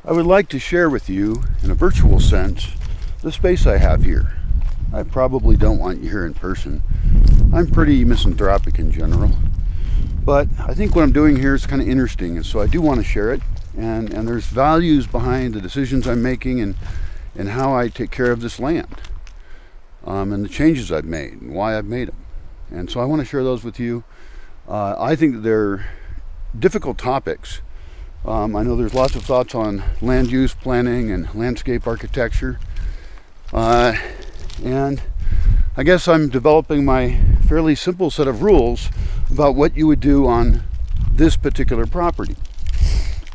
I would like to share with you, in a virtual sense, the space I have here. I probably don't want you here in person. I'm pretty misanthropic in general, but I think what I'm doing here is kind of interesting, and so I do want to share it. And there's values behind the decisions I'm making and how I take care of this land, and the changes I've made and why I've made them. And so I want to share those with you. I think that they're difficult topics. I know there's lots of thoughts on land use planning and landscape architecture. And I guess I'm developing my fairly simple set of rules about what you would do on this particular property.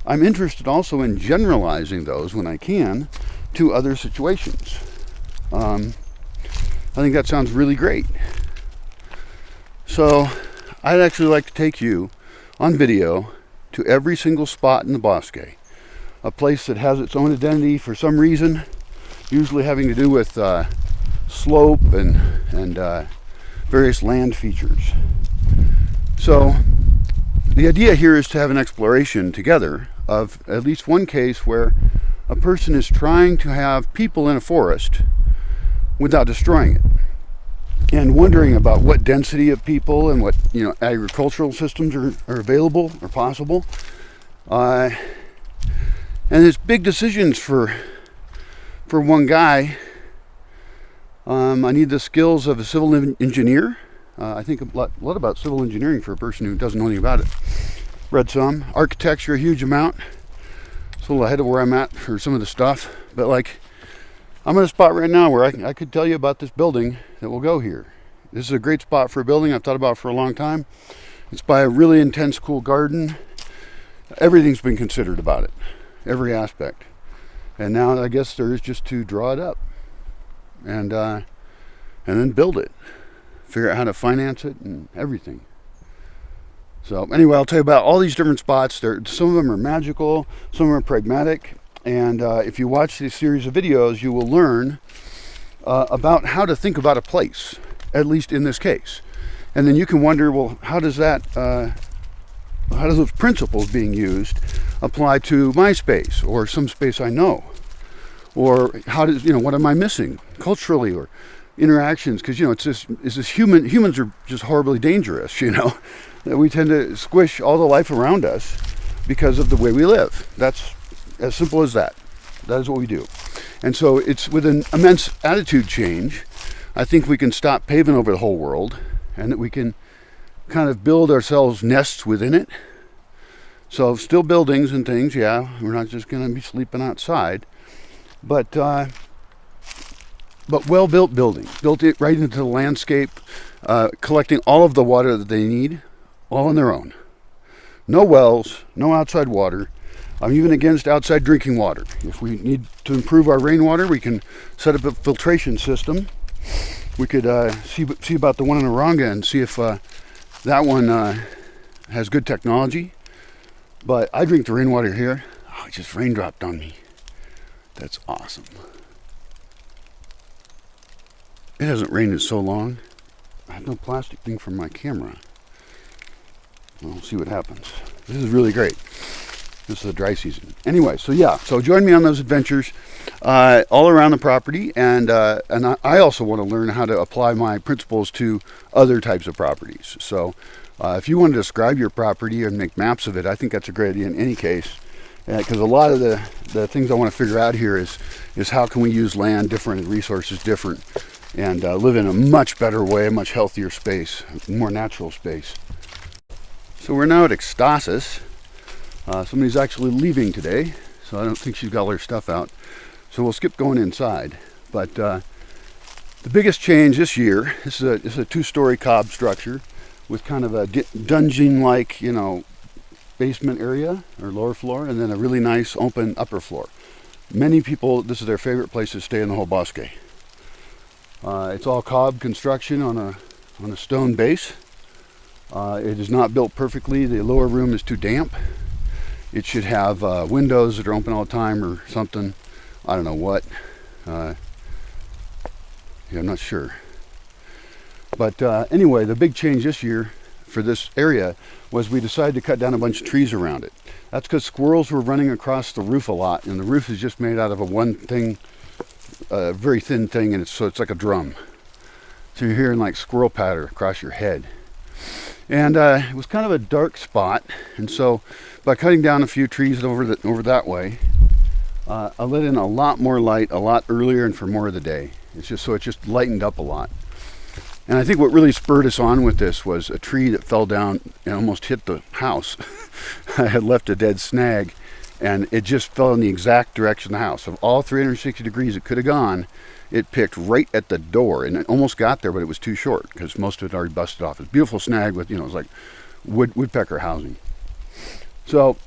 I'm interested also in generalizing those when I can to other situations. I think that sounds really great. So I'd actually like to take you on video to every single spot in the Bosque, a place that has its own identity for some reason, usually having to do with slope and various land features. So the idea here is to have an exploration together of at least one case where a person is trying to have people in a forest without destroying it, and wondering about what density of people and what agricultural systems are available or possible. And it's big decisions for one guy. I need the skills of a civil engineer. I think a lot about civil engineering for a person who doesn't know anything about it. Read some. Architecture, a huge amount. It's a little ahead of where I'm at for some of the stuff. But I'm at a spot right now where I could tell you about this building that will go here. This is a great spot for a building I've thought about for a long time. It's by a really intense, cool garden. Everything's been considered about it, every aspect. And now I guess there is just to draw it up and then build it. Figure out how to finance it and everything. So anyway, I'll tell you about all these different spots. Some of them are magical, some of them are pragmatic. And if you watch this series of videos, you will learn about how to think about a place, at least in this case. And then you can wonder, well, how does those principles being used apply to my space or some space I know? Or what am I missing culturally or interactions? Because, it's this humans are just horribly dangerous, that we tend to squish all the life around us because of the way we live. That's as simple as that. That is what we do. And so it's with an immense attitude change, I think we can stop paving over the whole world and that we can kind of build ourselves nests within it. So still buildings and things, yeah. We're not just going to be sleeping outside. But well-built buildings. Built it right into the landscape, collecting all of the water that they need, all on their own. No wells, no outside water. I'm even against outside drinking water. If we need to improve our rainwater, we can set up a filtration system. We could see about the one in Aranga and see if that one has good technology. But I drink the rainwater here. Oh, it just raindropped on me. That's awesome. It hasn't rained in so long. I have no plastic thing for my camera. We'll see what happens. This is really great. This is the dry season. Anyway, so join me on those adventures all around the property, and I also want to learn how to apply my principles to other types of properties. So if you want to describe your property and make maps of it, I think that's a great idea in any case, because a lot of the things I want to figure out here is how can we use land different and resources different and live in a much better way, a much healthier space, a more natural space. So we're now at Ecstasis. Somebody's actually leaving today, so I don't think she's got all her stuff out. So we'll skip going inside. But the biggest change this year, this is a two-story cob structure with kind of a dungeon-like, basement area or lower floor, and then a really nice open upper floor. Many people, this is their favorite place to stay in the whole Bosque. It's all cob construction on a stone base. It is not built perfectly. The lower room is too damp. It should have windows that are open all the time or something. I don't know what. I'm not sure. But anyway, the big change this year for this area was we decided to cut down a bunch of trees around it. That's because squirrels were running across the roof a lot, and the roof is just made out of a one thing, very thin thing, and so it's like a drum. So you're hearing like squirrel patter across your head. And it was kind of a dark spot, and so by cutting down a few trees over that way, I let in a lot more light a lot earlier and for more of the day. It's just lightened up a lot. And I think what really spurred us on with this was a tree that fell down and almost hit the house. I had left a dead snag, and it just fell in the exact direction of the house. Of all 360 degrees it could have gone, it picked right at the door, and it almost got there, but it was too short because most of it already busted off. It's a beautiful snag with, it was like woodpecker housing. So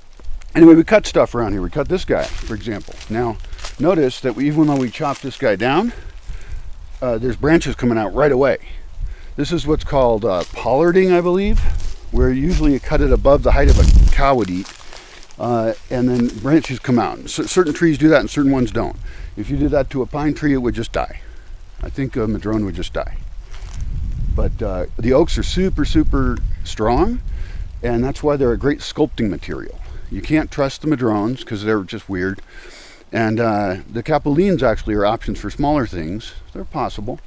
anyway, we cut stuff around here. We cut this guy, for example. Now, notice that even though we chopped this guy down, there's branches coming out right away. This is what's called pollarding, I believe, where usually you cut it above the height of a cow would eat, and then branches come out. Certain trees do that and certain ones don't. If you did that to a pine tree, it would just die. I think a madrone would just die. But the oaks are super, super strong, and that's why they're a great sculpting material. You can't trust the madrones because they're just weird. And the capulines actually are options for smaller things. They're possible.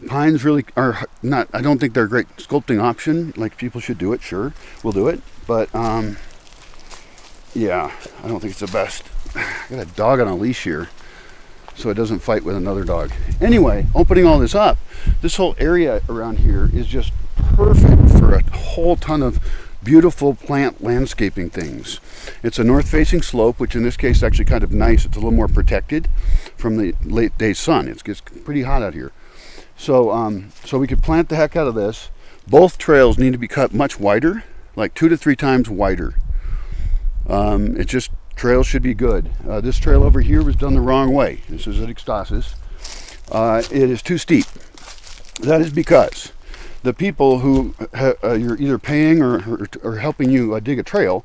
Pines really are not, I don't think they're a great sculpting option. Like, people should do it, sure, we'll do it. But yeah, I don't think it's the best. I got a dog on a leash here, so it doesn't fight with another dog. Anyway, opening all this up, this whole area around here is just perfect for a whole ton of beautiful plant landscaping things. It's a north-facing slope, which in this case is actually kind of nice. It's a little more protected from the late day sun. It gets pretty hot out here. So, so we could plant the heck out of this. Both trails need to be cut much wider, like 2 to 3 times wider. Trails should be good. This trail over here was done the wrong way. This is at Extasis. It is too steep. That is because the people who you're either paying or helping you dig a trail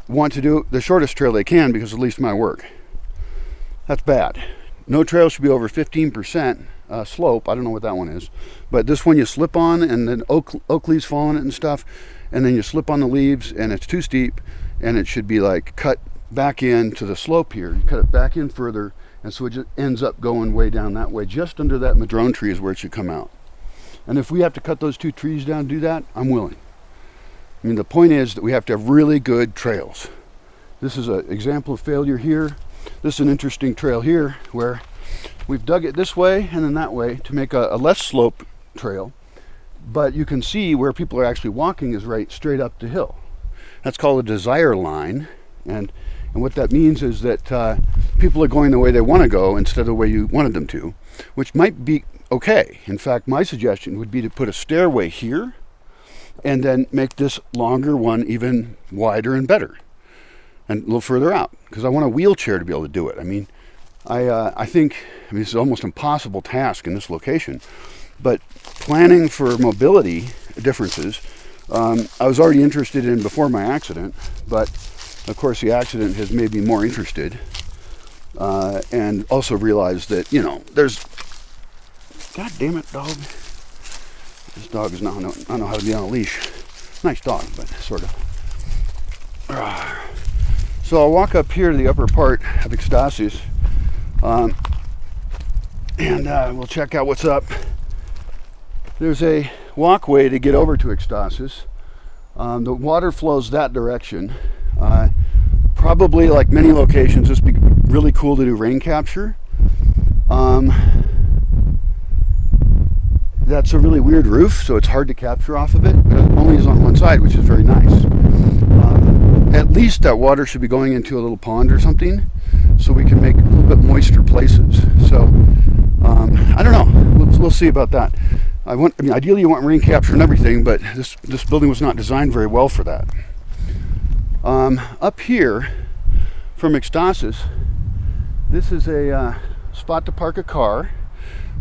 want to do the shortest trail they can because of the least amount of work. That's bad. No trail should be over 15% slope. I don't know what that one is, but this one you slip on, and then oak leaves fall on it and stuff, and then you slip on the leaves, and it's too steep, and it should be like cut back into the slope here. You cut it back in further, and so it just ends up going way down that way. Just under that madrone tree is where it should come out. And if we have to cut those 2 trees down to do that, I'm willing. I mean, the point is that we have to have really good trails. This is an example of failure here. This is an interesting trail here where we've dug it this way and then that way to make a less slope trail. But you can see where people are actually walking is right straight up the hill. That's called a desire line. And what that means is that people are going the way they want to go instead of the way you wanted them to, which might be okay. In fact, my suggestion would be to put a stairway here and then make this longer one even wider and better and a little further out, because I want a wheelchair to be able to do it. I mean, I think this is almost an impossible task in this location, but planning for mobility differences, I was already interested in before my accident, but of course the accident has made me more interested, and also realized that, there's, God damn it, dog. This dog is not, I don't know how to be on a leash. Nice dog, but sort of. So I'll walk up here to the upper part of Extasis, and we'll check out what's up. There's a walkway to get over to Extasis. The water flows that direction. Probably, like many locations, this would be really cool to do rain capture. That's a really weird roof, so it's hard to capture off of it, but it only is on one side, which is very nice. At least that water should be going into a little pond or something, so we can make a little bit moister places. So, I don't know. We'll see about that. Ideally you want rain capture and everything, but this building was not designed very well for that. Up here, from Extasis, this is a spot to park a car,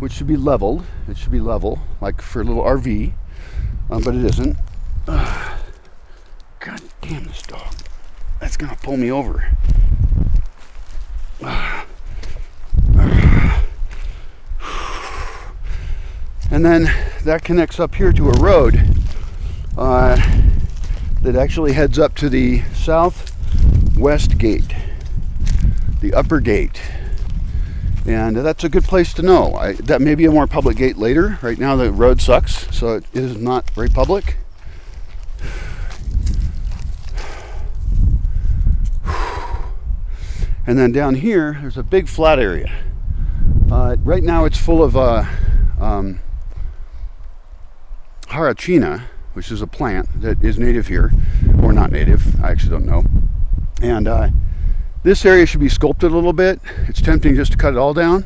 which should be leveled. It should be level, like for a little RV, but it isn't. God damn this dog. That's gonna pull me over. And then that connects up here to a road that actually heads up to the southwest gate, the upper gate. And that's a good place to know. That may be a more public gate later. Right now the road sucks, so it is not very public. And then down here, there's a big flat area. Right now it's full of Harachina, which is a plant that is native here, or not native, I actually don't know. And this area should be sculpted a little bit. It's tempting just to cut it all down,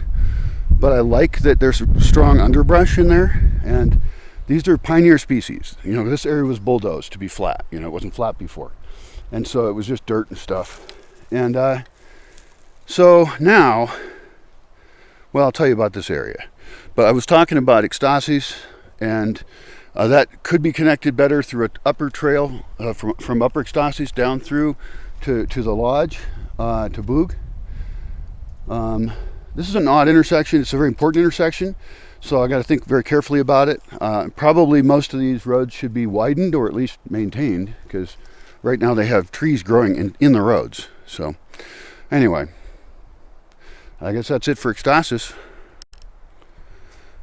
but I like that there's strong underbrush in there, and these are pioneer species. You know, this area was bulldozed to be flat. You know, it wasn't flat before. And so it was just dirt and stuff. And so now, well, I'll tell you about this area. But I was talking about ecstasis, and that could be connected better through an upper trail from upper ecstasis down through to the lodge, to Boog. This is an odd intersection. It's a very important intersection, so I got to think very carefully about it. Probably most of these roads should be widened or at least maintained, because right now they have trees growing in the roads. So anyway, I guess that's it for ecstasis.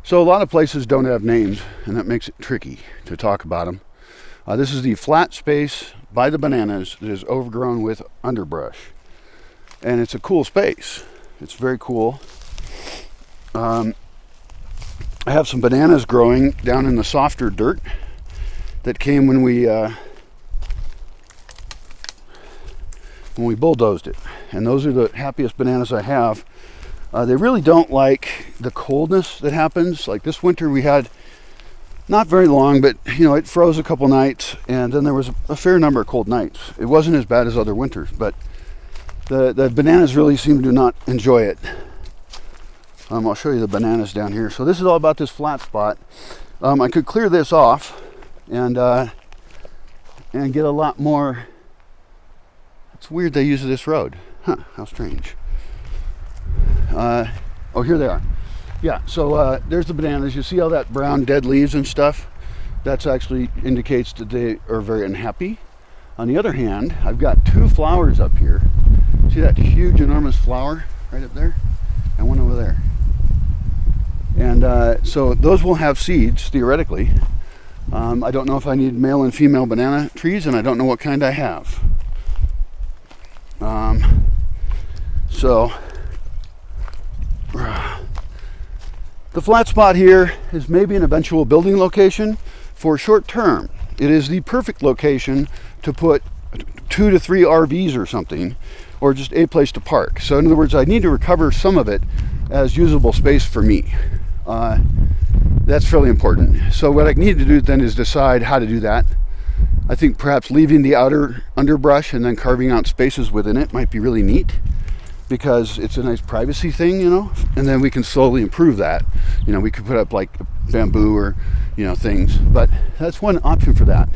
So a lot of places don't have names, and that makes it tricky to talk about them. This is the flat space by the bananas that is overgrown with underbrush. And it's a cool space. It's very cool. I have some bananas growing down in the softer dirt that came when we bulldozed it. And those are the happiest bananas I have. They really don't like the coldness that happens. Like this winter we had not very long, but you know, it froze a couple nights, and then there was a fair number of cold nights. It wasn't as bad as other winters, but the bananas really seem to not enjoy it. I'll show you the bananas down here. So this is all about this flat spot. I could clear this off and get a lot more. It's weird they use this road. Huh, how strange. Oh, here they are. Yeah, so there's the bananas. You see all that brown dead leaves and stuff? That actually indicates that they are very unhappy. On the other hand, I've got two flowers up here. See that huge, enormous flower right up there? And one over there. And so those will have seeds, theoretically. I don't know if I need male and female banana trees, and I don't know what kind I have. So the flat spot here is maybe an eventual building location for short term. It is the perfect location to put 2 to 3 RVs or something, or just a place to park. So in other words, I need to recover some of it as usable space for me. That's fairly important. So what I need to do then is decide how to do that. I think perhaps leaving the outer underbrush and then carving out spaces within it might be really neat, because it's a nice privacy thing, you know, and then we can slowly improve that. You know, we could put up like bamboo or, you know, things, but that's one option for that.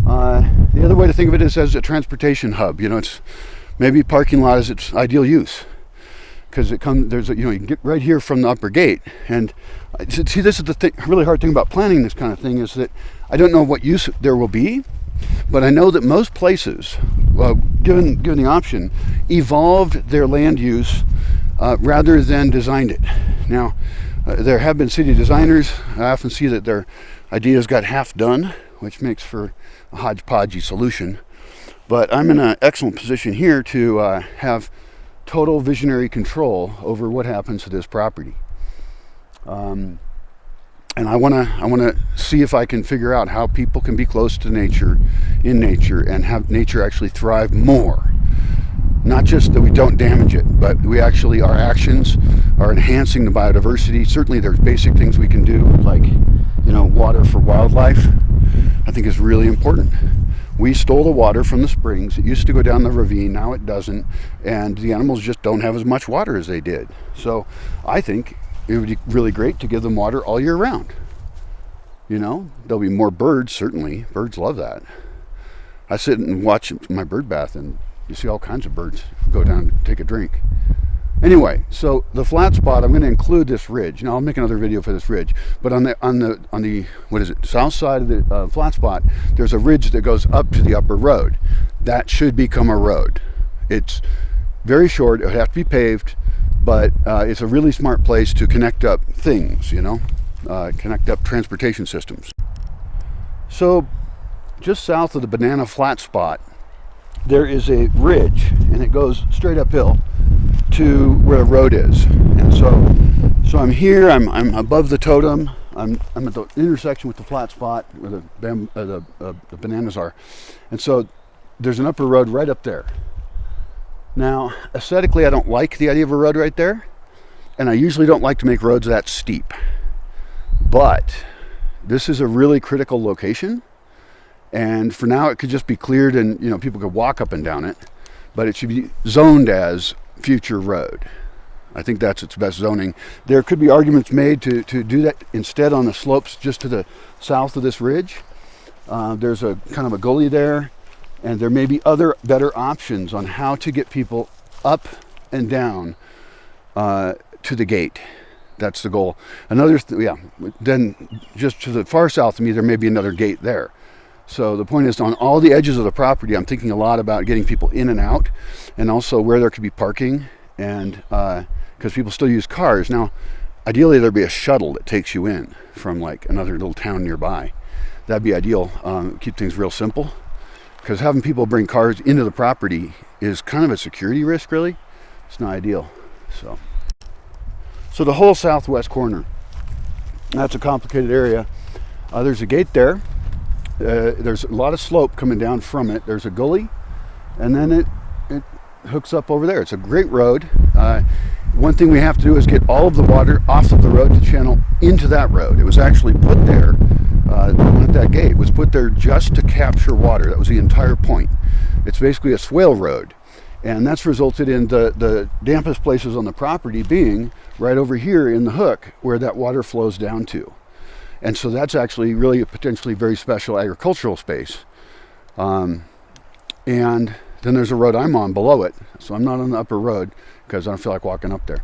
The other way to think of it is as a transportation hub. You know, it's maybe parking lot is its ideal use, because you can get right here from the upper gate. And see, this is the really hard thing about planning this kind of thing, is that I don't know what use there will be, but I know that most places, given the option, evolved their land use rather than designed it. Now, there have been city designers. I often see that their ideas got half done, which makes for a hodgepodgey solution. But I'm in an excellent position here to have total visionary control over what happens to this property. And I want to see if I can figure out how people can be close to nature, in nature, and have nature actually thrive more. Not just that we don't damage it, but we actually, our actions are enhancing the biodiversity. Certainly there's basic things we can do, like, you know, water for wildlife. I think is really important. We stole the water from the springs. It used to go down the ravine, now it doesn't, and the animals just don't have as much water as they did. So I think it would be really great to give them water all year round. You know, there'll be more birds, certainly. Birds love that. I sit and watch my bird bath, and you see all kinds of birds go down to take a drink. Anyway, so the flat spot, I'm going to include this ridge. Now I'll make another video for this ridge, but on the what is it, south side of the flat spot, there's a ridge that goes up to the upper road. That should become a road. It's very short. It would have to be paved, but it's a really smart place to connect up things, you know, connect up transportation systems. So just south of the banana flat spot, there is a ridge, and it goes straight uphill to where the road is. And so I'm here, I'm above the totem, I'm at the intersection with the flat spot where the bananas are. And so there's an upper road right up there. Now, aesthetically, I don't like the idea of a road right there, and I usually don't like to make roads that steep. But this is a really critical location, and for now it could just be cleared and, you know, people could walk up and down it, but it should be zoned as future road. I think that's its best zoning. There could be arguments made to do that instead on the slopes just to the south of this ridge. There's a kind of a gully there, and there may be other better options on how to get people up and down to the gate. That's the goal. Then just to the far south of me, there may be another gate there. So the point is, on all the edges of the property, I'm thinking a lot about getting people in and out, and also where there could be parking, and because people still use cars. Now, ideally, there'd be a shuttle that takes you in from like another little town nearby. That'd be ideal. Keep things real simple, because having people bring cars into the property is kind of a security risk, really. It's not ideal. So the whole southwest corner, that's a complicated area. There's a gate there. There's a lot of slope coming down from it. There's a gully, and then it hooks up over there. It's a great road. One thing we have to do is get all of the water off of the road to channel into that road. It was actually put there, at that gate, was put there just to capture water. That was the entire point. It's basically a swale road, and that's resulted in the dampest places on the property being right over here in the hook where that water flows down to. And so that's actually really a potentially very special agricultural space. And then there's a road I'm on below it. So I'm not on the upper road because I don't feel like walking up there.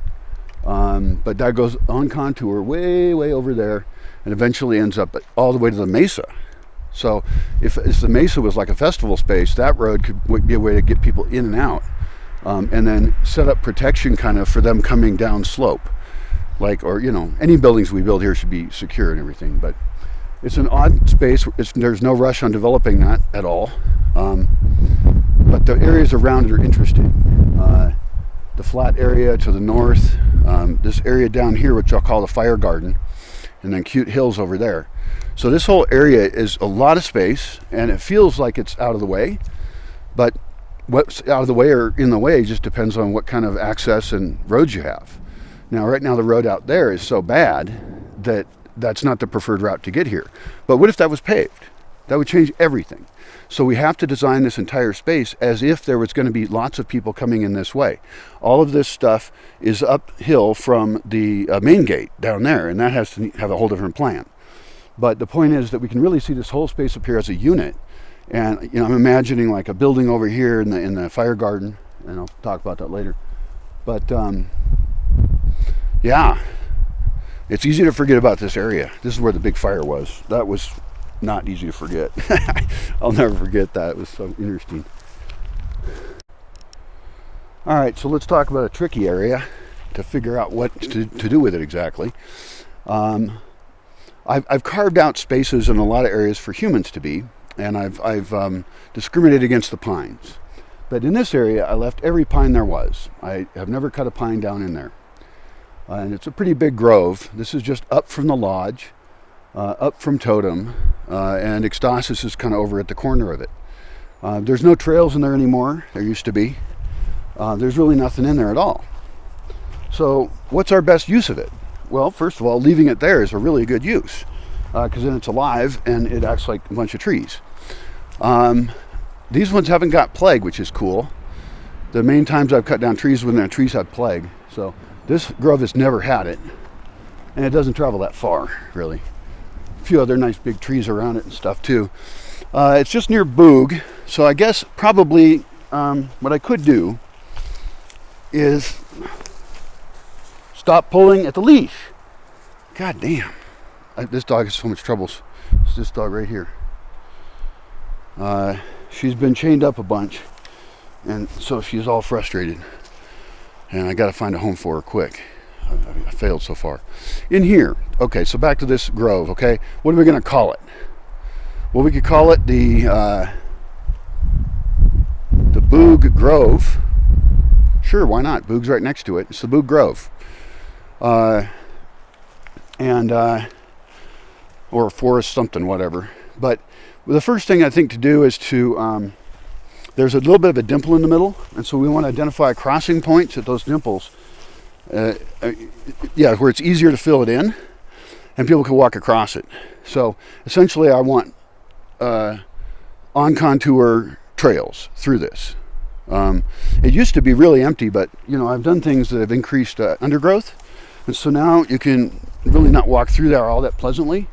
But that goes on contour way, way over there, and eventually ends up all the way to the mesa. So if the mesa was like a festival space, that road would be a way to get people in and out. And then set up protection kind of for them coming down slope. Or, you know, any buildings we build here should be secure and everything, but it's an odd space. There's no rush on developing that at all. But the areas around it are interesting. The flat area to the north, this area down here, which I'll call the fire garden, and then cute hills over there. So this whole area is a lot of space, and it feels like it's out of the way, but what's out of the way or in the way just depends on what kind of access and roads you have. Now, right now, the road out there is so bad that that's not the preferred route to get here. But what if that was paved? That would change everything. So we have to design this entire space as if there was going to be lots of people coming in this way. All of this stuff is uphill from the main gate down there, and that has to have a whole different plan. But the point is that we can really see this whole space up here as a unit. And, you know, I'm imagining like a building over here in the fire garden, and I'll talk about that later. But, yeah, it's easy to forget about this area. This is where the big fire was. That was not easy to forget. I'll never forget that. It was so interesting. All right, so let's talk about a tricky area to figure out what to do with it exactly. I've carved out spaces in a lot of areas for humans to be, and I've discriminated against the pines. But in this area, I left every pine there was. I have never cut a pine down in there. And it's a pretty big grove. This is just up from the lodge, up from Totem, and Extasis is kind of over at the corner of it. There's no trails in there anymore. There used to be. There's really nothing in there at all. So what's our best use of it? Well, first of all, leaving it there is a really good use, because then it's alive and it acts like a bunch of trees. These ones haven't got plague, which is cool. The main times I've cut down trees when the trees had plague. So this grove has never had it, and it doesn't travel that far, really. A few other nice big trees around it and stuff, too. It's just near Boog, so I guess probably what I could do is stop pulling at the leash. God damn. This dog has so much troubles. It's this dog right here. She's been chained up a bunch, and so she's all frustrated. And I got to find a home for her quick. I failed so far. In here, okay, so back to this grove, okay? What are we going to call it? Well, we could call it the Boog Grove. Sure, why not? Boog's right next to it. It's the Boog Grove. Or forest something, whatever. But the first thing I think to do is to, there's a little bit of a dimple in the middle, and so we want to identify crossing points at those dimples. Where it's easier to fill it in, and people can walk across it. So essentially I want on-contour trails through this. It used to be really empty, but I've done things that have increased undergrowth, and so now you can really not walk through there all that pleasantly.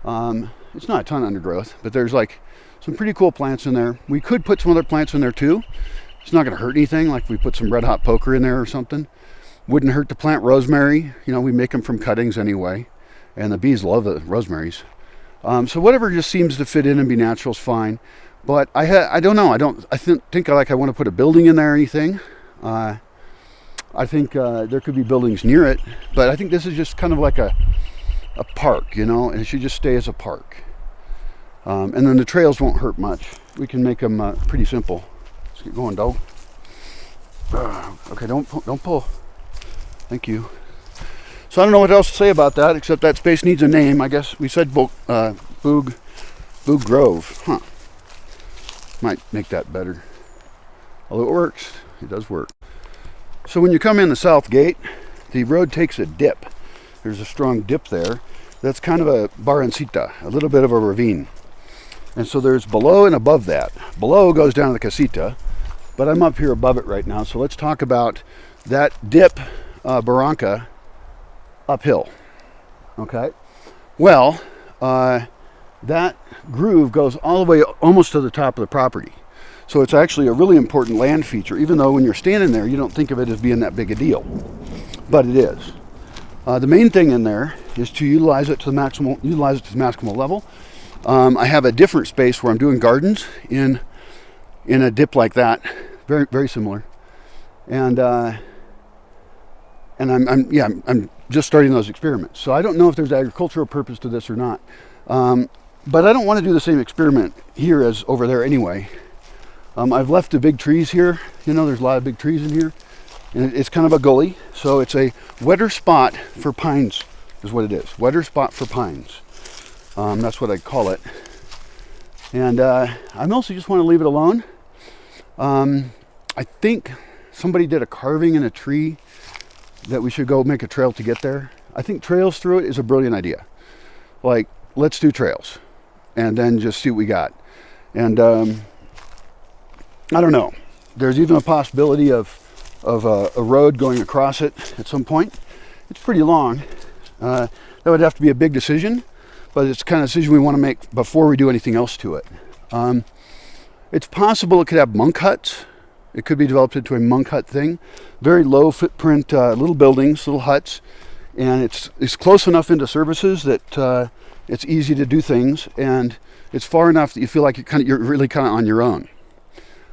It's not a ton of undergrowth, but there's like some pretty cool plants in there. We could put some other plants in there too. It's not going to hurt anything, like we put some red hot poker in there or something. Wouldn't hurt to plant rosemary. We make them from cuttings anyway, and the bees love the rosemaries. So whatever just seems to fit in and be natural is fine. But I don't know. I think I want to put a building in there or anything. I think there could be buildings near it, but I think this is just kind of like a park, and it should just stay as a park. And then the trails won't hurt much. We can make them pretty simple. Let's get going, dog. Okay, don't pull. Thank you. So I don't know what else to say about that, except that space needs a name. I guess we said Boog Grove. Huh. Might make that better. Although it works. It does work. So when you come in the south gate, the road takes a dip. There's a strong dip there. That's kind of a barrancita, a little bit of a ravine. And so there's below and above that. Below goes down to the casita, but I'm up here above it right now. So let's talk about that dip barranca uphill. Okay. Well, that groove goes all the way almost to the top of the property. So it's actually a really important land feature, even though when you're standing there, you don't think of it as being that big a deal. But it is. The main thing in there is to utilize it to the maximal level. I have a different space where I'm doing gardens in a dip like that, very very similar, and I'm just starting those experiments. So I don't know if there's agricultural purpose to this or not, but I don't want to do the same experiment here as over there anyway. I've left the big trees here. There's a lot of big trees in here, and it's kind of a gully, so it's a wetter spot for pines is what it is. Wetter spot for pines. That's what I call it. And I mostly just want to leave it alone. I think somebody did a carving in a tree that we should go make a trail to get there. I think trails through it is a brilliant idea. Like, let's do trails and then just see what we got. And I don't know. There's even a possibility of a road going across it at some point. It's pretty long. That would have to be a big decision, but it's the kind of decision we want to make before we do anything else to it. It's possible it could have monk huts. It could be developed into a monk hut thing. Very low footprint, little buildings, little huts, and it's close enough into services that it's easy to do things, and it's far enough that you feel like you're really kind of on your own.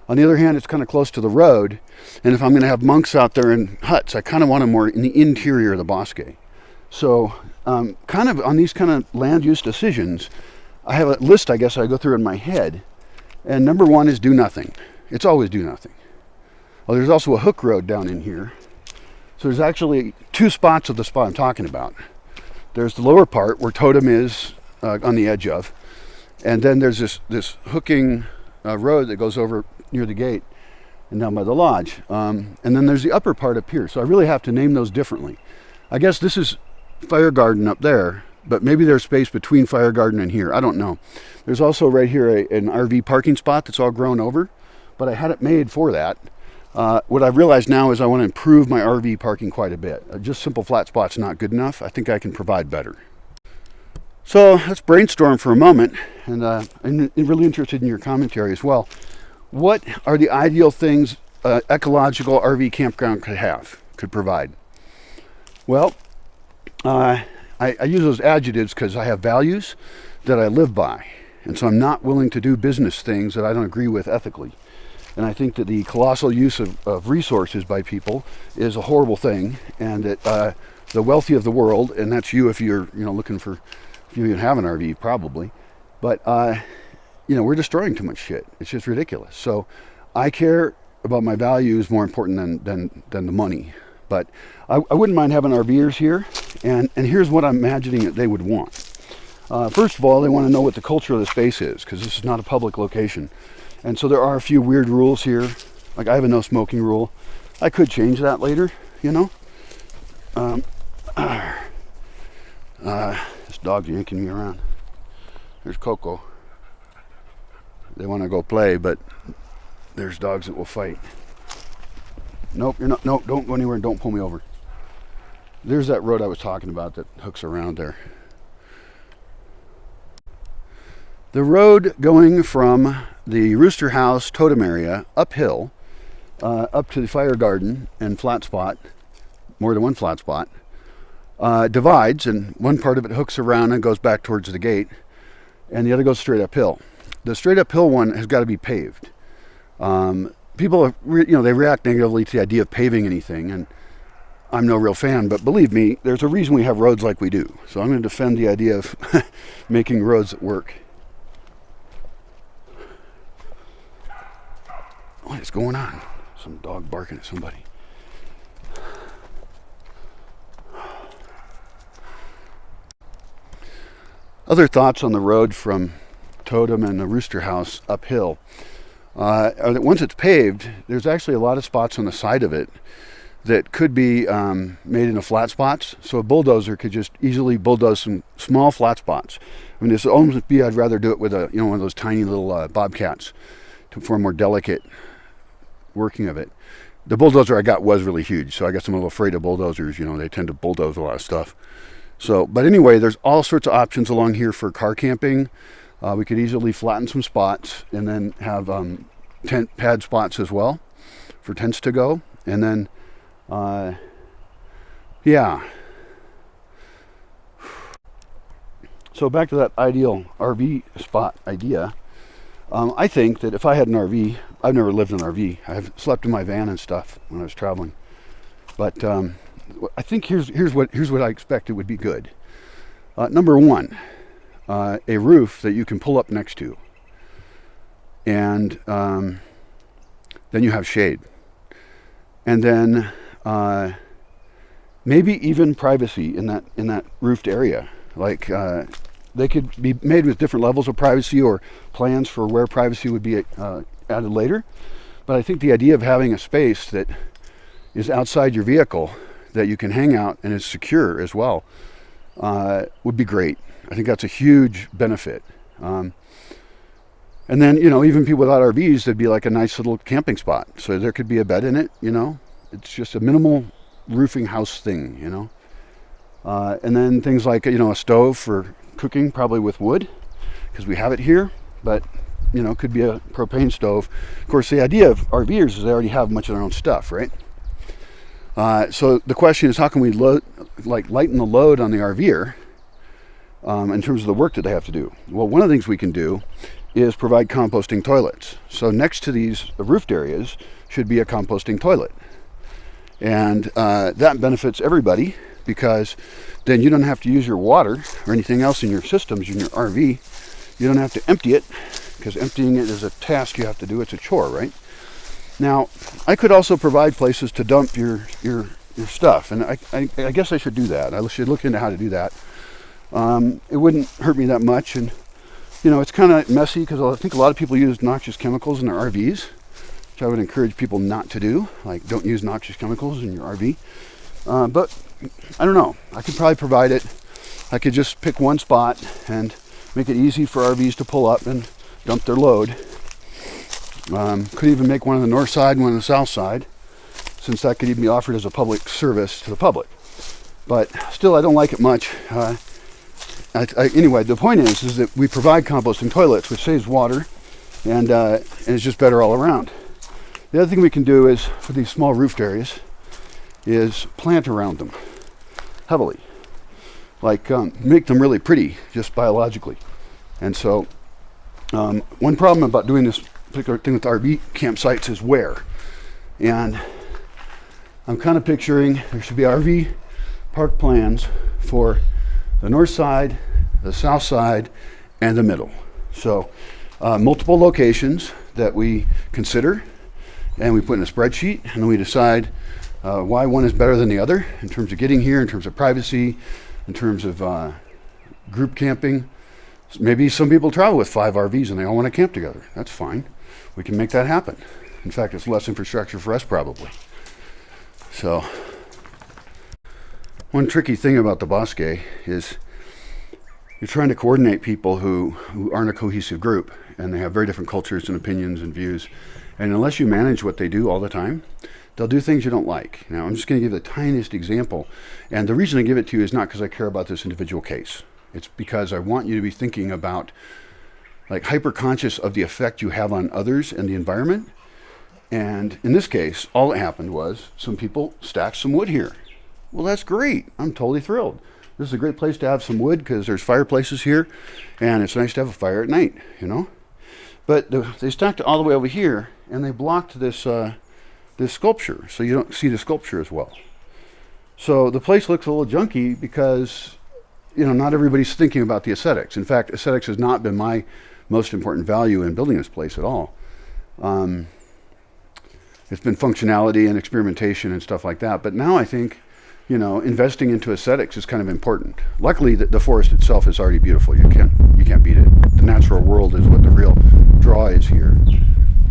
On the other hand, it's kind of close to the road, and if I'm going to have monks out there in huts, I kind of want them more in the interior of the Bosque. So kind of on these kind of land use decisions, I have a list, I guess, I go through in my head. And number one is do nothing. It's always do nothing. Well, there's also a hook road down in here. So there's actually two spots of the spot I'm talking about. There's the lower part where Totem is on the edge of. And then there's this hooking road that goes over near the gate and down by the lodge. And then there's the upper part up here. So I really have to name those differently. I guess this is Fire Garden up there, but maybe there's space between Fire Garden and here. I don't know. There's also right here an RV parking spot that's all grown over, but I had it made for that. What I've realized now is I want to improve my RV parking quite a bit. Just simple flat spots not good enough. I think I can provide better. So let's brainstorm for a moment, and I'm really interested in your commentary as well. What are the ideal things ecological RV campground could provide? Well, I use those adjectives because I have values that I live by. And so I'm not willing to do business things that I don't agree with ethically. And I think that the colossal use of resources by people is a horrible thing, and that the wealthy of the world, and that's you if you're looking for, if you even have an RV probably, but we're destroying too much shit. It's just ridiculous. So I care about my values more important than the money. But I wouldn't mind having RVers here, and here's what I'm imagining that they would want. First of all, they want to know what the culture of the space is, because this is not a public location. And so there are a few weird rules here. Like I have a no smoking rule. I could change that later, This dog's yanking me around. There's Coco. They want to go play, but there's dogs that will fight. Nope, nope, don't go anywhere and don't pull me over. There's that road I was talking about that hooks around there. The road going from the Rooster House totem area uphill, up to the fire garden and flat spot, more than one flat spot, divides, and one part of it hooks around and goes back towards the gate, and the other goes straight uphill. The straight uphill one has got to be paved. People, they react negatively to the idea of paving anything, and I'm no real fan, but believe me, there's a reason we have roads like we do. So I'm going to defend the idea of making roads that work. What is going on? Some dog barking at somebody. Other thoughts on the road from Totem and the Rooster House uphill are that once it's paved, there's actually a lot of spots on the side of it that could be made into flat spots. So a bulldozer could just easily bulldoze some small flat spots. I mean, this would almost be, I'd rather do it with one of those tiny little bobcats for a more delicate working of it. The bulldozer I got was really huge, so I guess I'm a little afraid of bulldozers. They tend to bulldoze a lot of stuff. So, but anyway, there's all sorts of options along here for car camping. We could easily flatten some spots and then have tent pad spots as well for tents to go. And then, yeah. So back to that ideal RV spot idea. I think that if I had an RV, I've never lived in an RV. I've slept in my van and stuff when I was traveling. But I think here's what I expected would be good. Number one, a roof that you can pull up next to, and then you have shade, and then maybe even privacy in that roofed area. Like they could be made with different levels of privacy or plans for where privacy would be added later. But I think the idea of having a space that is outside your vehicle that you can hang out and is secure as well would be great. I think that's a huge benefit. And then, even people without RVs, there'd be like a nice little camping spot. So there could be a bed in it, It's just a minimal roofing house thing, And then things like, a stove for cooking, probably with wood, because we have it here. But, could be a propane stove. Of course, the idea of RVers is they already have much of their own stuff, right? So the question is, how can we lighten the load on the RVer in terms of the work that they have to do? Well, one of the things we can do is provide composting toilets. So next to these roofed areas should be a composting toilet. And that benefits everybody, because then you don't have to use your water or anything else in your systems in your RV. You don't have to empty it, because emptying it is a task you have to do. It's a chore, right? Now, I could also provide places to dump your stuff, and I guess I should do that. I should look into how to do that. It wouldn't hurt me that much, and it's kind of messy because I think a lot of people use noxious chemicals in their RVs, which I would encourage people not to do. Like, don't use noxious chemicals in your RV. But I don't know. I could probably provide it. I could just pick one spot and make it easy for RVs to pull up and dump their load. Could even make one on the north side, one on the south side, since that could even be offered as a public service to the public. But still, I don't like it much. Anyway, the point is that we provide composting toilets, which saves water, and it's just better all around. The other thing we can do is, for these small roofed areas, is plant around them. heavily. Like make them really pretty just biologically. And so one problem about doing this particular thing with RV campsites is wear. And I'm kind of picturing there should be RV park plans for the north side, the south side, and the middle. So multiple locations that we consider and we put in a spreadsheet, and then we decide why one is better than the other in terms of getting here, in terms of privacy, in terms of group camping. Maybe some people travel with 5 RVs and they all want to camp together. That's fine. We can make that happen. In fact, it's less infrastructure for us probably. So, one tricky thing about the Bosque is you're trying to coordinate people who aren't a cohesive group, and they have very different cultures and opinions and views. And unless you manage what they do all the time, they'll do things you don't like. Now, I'm just going to give the tiniest example. And the reason I give it to you is not because I care about this individual case. It's because I want you to be thinking about, like, hyper-conscious of the effect you have on others and the environment. And in this case, all that happened was some people stacked some wood here. Well, that's great. I'm totally thrilled. This is a great place to have some wood because there's fireplaces here, and it's nice to have a fire at night, you know. But they stacked it all the way over here, and they blocked this this sculpture, so you don't see the sculpture as well. So the place looks a little junky because, you know, not everybody's thinking about the aesthetics. In fact, aesthetics has not been my most important value in building this place at all. It's been functionality and experimentation and stuff like that. But now I think, you know, investing into aesthetics is kind of important. Luckily, the forest itself is already beautiful. You can't beat it. The natural world is what the real draw is here.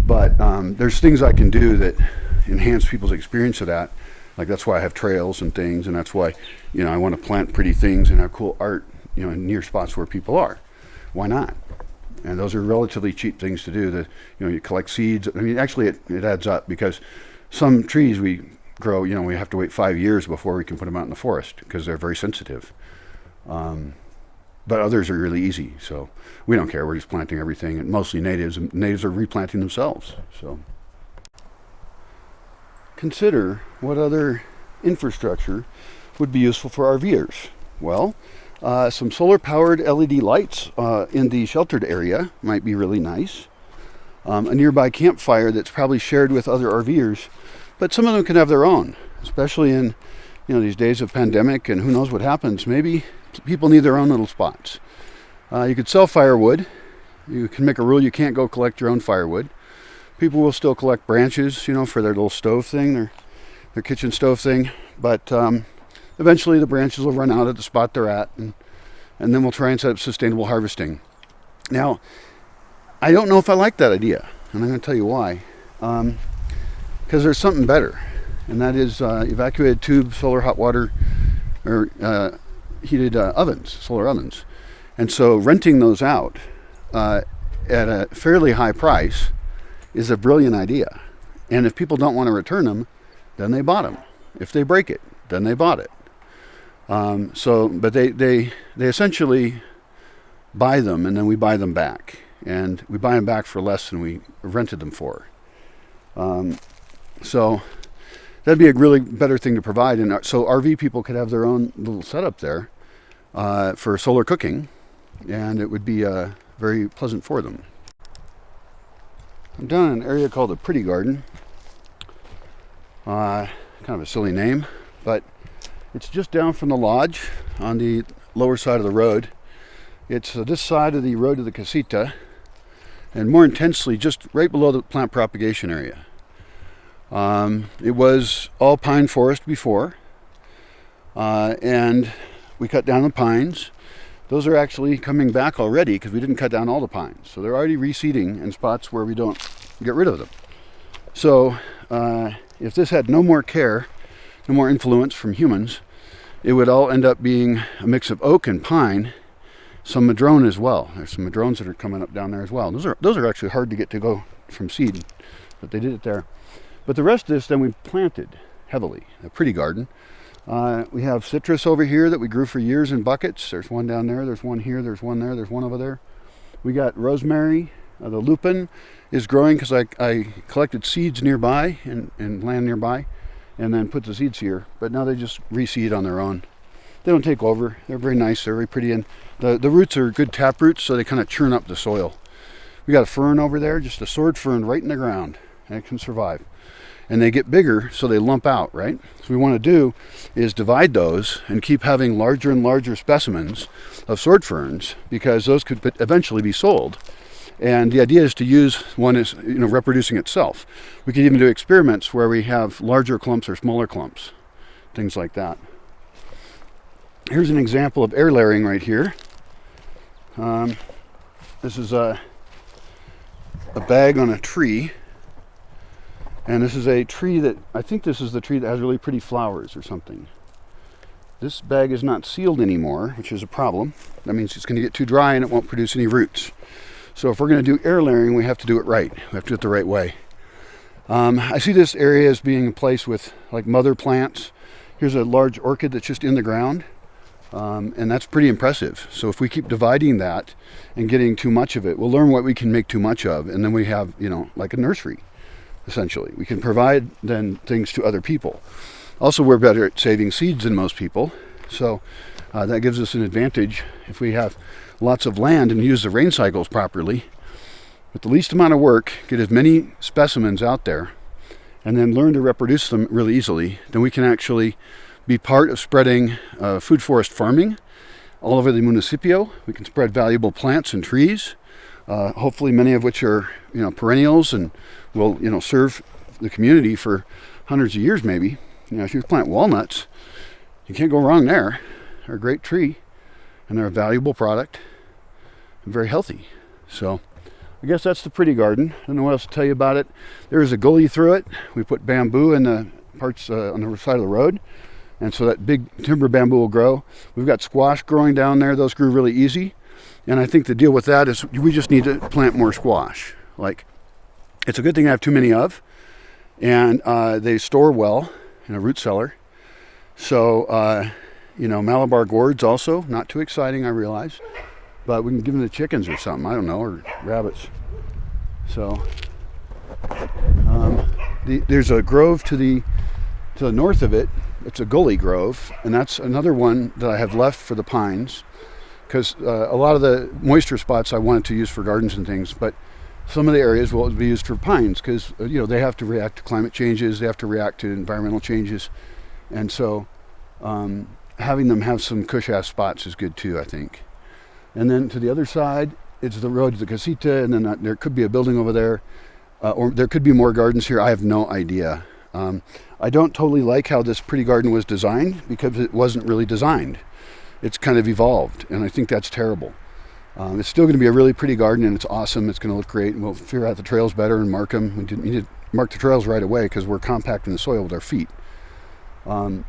But there's things I can do that enhance people's experience of that. Like, that's why I have trails and things, and that's why, you know, I want to plant pretty things and have cool art, you know, near spots where people are. Why not? And those are relatively cheap things to do. You know, you collect seeds. I mean, actually, it adds up because some trees we grow, you know, we have to wait 5 years before we can put them out in the forest because they're very sensitive. But others are really easy, so we don't care. We're just planting everything, and mostly natives. And natives are replanting themselves. So consider what other infrastructure would be useful for RVers. Well, some solar-powered LED lights in the sheltered area might be really nice. A nearby campfire that's probably shared with other RVers, but some of them can have their own, especially in, you know, these days of pandemic and who knows what happens. Maybe people need their own little spots. You could sell firewood. You can make a rule you can't go collect your own firewood. People will still collect branches, you know, for their little stove thing, their kitchen stove thing, but eventually the branches will run out at the spot they're at, and then we'll try and set up sustainable harvesting. Now, I don't know if I like that idea, and I'm going to tell you why. Because there's something better, and that is evacuated tube solar hot water or heated ovens, solar ovens. And so renting those out at a fairly high price is a brilliant idea. And if people don't want to return them, then they bought them. If they break it, then they bought it. But they essentially buy them, and then we buy them back. And we buy them back for less than we rented them for. So that'd be a really better thing to provide. And so RV people could have their own little setup there for solar cooking, and it would be very pleasant for them. I'm down in an area called the Pretty Garden. Kind of a silly name, but it's just down from the lodge on the lower side of the road. It's this side of the road to the casita, and more intensely just right below the plant propagation area. It was all pine forest before, and we cut down the pines. Those are actually coming back already because we didn't cut down all the pines. So they're already reseeding in spots where we don't get rid of them. So if this had no more care, no more influence from humans, it would all end up being a mix of oak and pine, some madrone as well. There's some madrones that are coming up down there as well. Those are actually hard to get to go from seed, but they did it there. But the rest of this then we planted heavily, a Pretty Garden. We have citrus over here that we grew for years in buckets. There's one down there, there's one here, there's one there, there's one over there. We got rosemary. The lupin is growing because I collected seeds nearby and land nearby and then put the seeds here. But now they just reseed on their own. They don't take over. They're very nice. They're very pretty, and the roots are good tap roots, so they kind of churn up the soil. We got a fern over there, just a sword fern right in the ground, and it can survive. And they get bigger, so they lump out, right? So what we want to do is divide those and keep having larger and larger specimens of sword ferns, because those could eventually be sold. And the idea is to use one as, reproducing itself. We could even do experiments where we have larger clumps or smaller clumps, things like that. Here's an example of air layering right here. This is a bag on a tree. And this is a tree that, I think this is the tree that has really pretty flowers or something. This bag is not sealed anymore, which is a problem. That means it's going to get too dry and it won't produce any roots. So if we're going to do air layering, we have to do it right. We have to do it the right way. I see this area as being a place with like mother plants. Here's a large orchid that's just in the ground. And that's pretty impressive. So if we keep dividing that and getting too much of it, we'll learn what we can make too much of. And then we have, like a nursery. Essentially, we can provide then things to other people. Also, we're better at saving seeds than most people, so that gives us an advantage if we have lots of land and use the rain cycles properly. With the least amount of work, get as many specimens out there, and then learn to reproduce them really easily. Then we can actually be part of spreading food forest farming all over the municipio. We can spread valuable plants and trees. Hopefully many of which are perennials and will serve the community for hundreds of years maybe. If you plant walnuts, you can't go wrong there. They're a great tree and they're a valuable product and very healthy. So I guess that's the pretty garden. I don't know what else to tell you about it. There is a gully through it. We put bamboo in the parts on the side of the road, and so that big timber bamboo will grow. We've got squash growing down there. Those grew really easy. And I think the deal with that is we just need to plant more squash. Like, it's a good thing I have too many of, and they store well in a root cellar. So, Malabar gourds also, not too exciting, I realize, but we can give them to chickens or something, I don't know, or rabbits. So, there's a grove to the north of it. It's a gully grove, and that's another one that I have left for the pines. Because a lot of the moisture spots I wanted to use for gardens and things, but some of the areas will be used for pines because they have to react to climate changes, they have to react to environmental changes, and so having them have some cush-ass spots is good too, I think. And then to the other side, it's the road to the casita, and then there could be a building over there, or there could be more gardens here. I have no idea. I don't totally like how this pretty garden was designed because it wasn't really designed. It's kind of evolved, and I think that's terrible. It's still going to be a really pretty garden, and it's awesome. It's going to look great, and we'll figure out the trails better and mark them. We need to mark the trails right away because we're compacting the soil with our feet. Because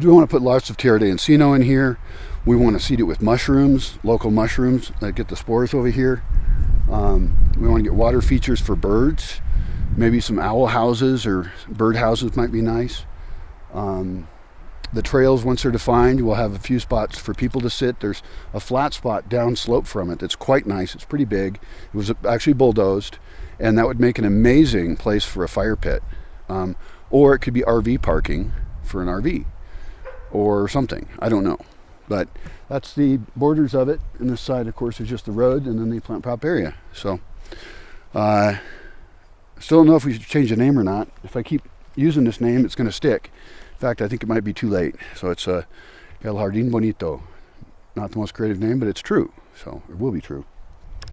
we want to put lots of Tierra de Encino in here. We want to seed it with mushrooms, local mushrooms that get the spores over here. We want to get water features for birds. Maybe some owl houses or bird houses might be nice. The trails, once they're defined, we'll have a few spots for people to sit. There's a flat spot down slope from it that's quite nice. It's pretty big. It was actually bulldozed, and that would make an amazing place for a fire pit. Or it could be RV parking for an RV or something. I don't know. But that's the borders of it. And this side, of course, is just the road and then the plant prop area. So, still don't know if we should change the name or not. If I keep using this name, it's going to stick. In fact, I think it might be too late. So it's El Jardín Bonito. Not the most creative name, but it's true. So it will be true.